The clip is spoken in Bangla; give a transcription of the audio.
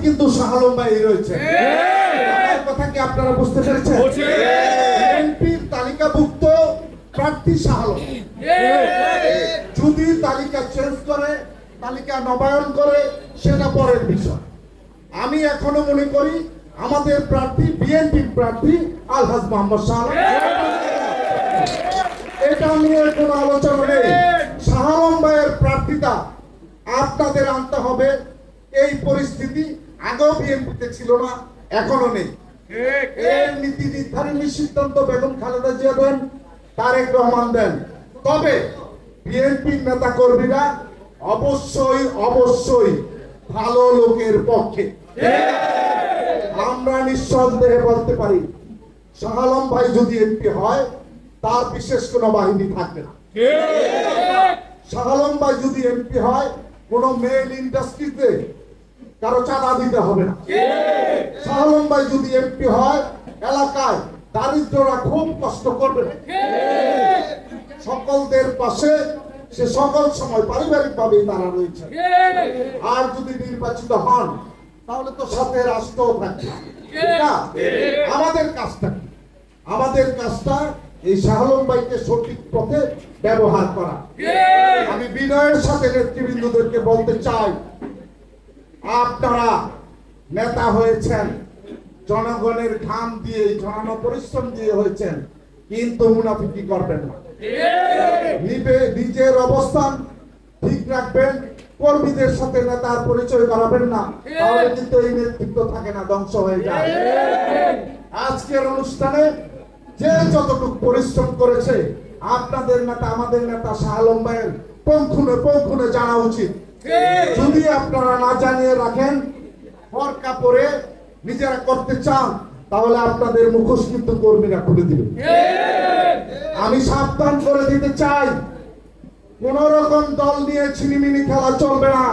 কিন্তু শাহ আলম ভাই রয়েছে। কথা কি আপনারা বুঝতে পেরেছেন? বিএনপির তালিকাভুক্ত প্রার্থী শাহ আলম যদি তালিকা চেঞ্জ করে, তালিকা নবায়ন করে, সেটা পরের বিষয়। আমি এখনো মনে করি আমাদের প্রার্থী বিএনপির প্রার্থী আলহাজ মোহাম্মদ শাহ আলম, এটা নিয়ে কোনো আলোচনা নেই। শাহ আলম ভাইয়ের প্রার্থীতা আপনাদের আনতে হবে। এই পরিস্থিতি আগেও বিএনপিতে ছিল না, এখনো নেই। এর নীতি নির্ধারণী সিদ্ধান্ত বেগম খালেদা জিয়া দেন, তারেক রহমান দেন। তবে বিএনপির নেতা কর্মীরা অবশ্যই অবশ্যই ভালো লোকের পক্ষে। আমরা নিঃসন্দেহে বলতে পারি শাহ আলম ভাই যদি এমপি হয় তার বিশেষ কোনো বাহিনী থাকবে না। শাহ আলম ভাই যদি এমপি হয় কোন মেল ইন্ডাস্ট্রিতে কারো চাঁদা দিতে হবে না। শাহ আলম ভাই যদি এমপি হয় এলাকায় দারিদ্ররা খুব কষ্ট করবে না। সকলদের পাশে সে সকল সময় পারিবারিক ভাবেই তারা রয়েছে। আর যদি নির্বাচিত হন তাহলে তো সাথে রাষ্ট্রও থাকবে। আমাদের কাজটা কি? আমাদের কাজটা এই শাহ আলম ভাইকে সঠিক পথে ব্যবহার করা। আমি বিনয়ের সাথে নেতৃবৃন্দদেরকে বলতে চাই, আপনারা নেতা হয়েছেন জনগণের ঘাম দিয়ে, ঝরানো পরিশ্রম দিয়ে হয়েছেন, কিন্তু মুনাফিকি করবেন না। নিজের অবস্থান ঠিক রাখবেন, কর্মীদের সাথে নেতার পরিচয় করাবেন না, তাহলে কিন্তু এই নেতৃত্ব থাকে না, ধ্বংস হয়ে যায়। আজকের অনুষ্ঠানে যে যতটুকু পরিশ্রম করেছে আপনাদের নেতা, আমাদের নেতা শাহ আলম ভাইয়ের পঙ্খুনে পঙ্খুনে জানা উচিত। যদি আপনারা না জানিয়ে রাখেন, ফরকা পরে নিজেরা করতে চান, তাহলে আপনাদের মুখোশ কিন্তু কর্মীরা খুলে দিবে। আমি সাবধান করে দিতে চাই, কোন রকম দল নিয়ে ছিনিমিনি খেলা চলবে না।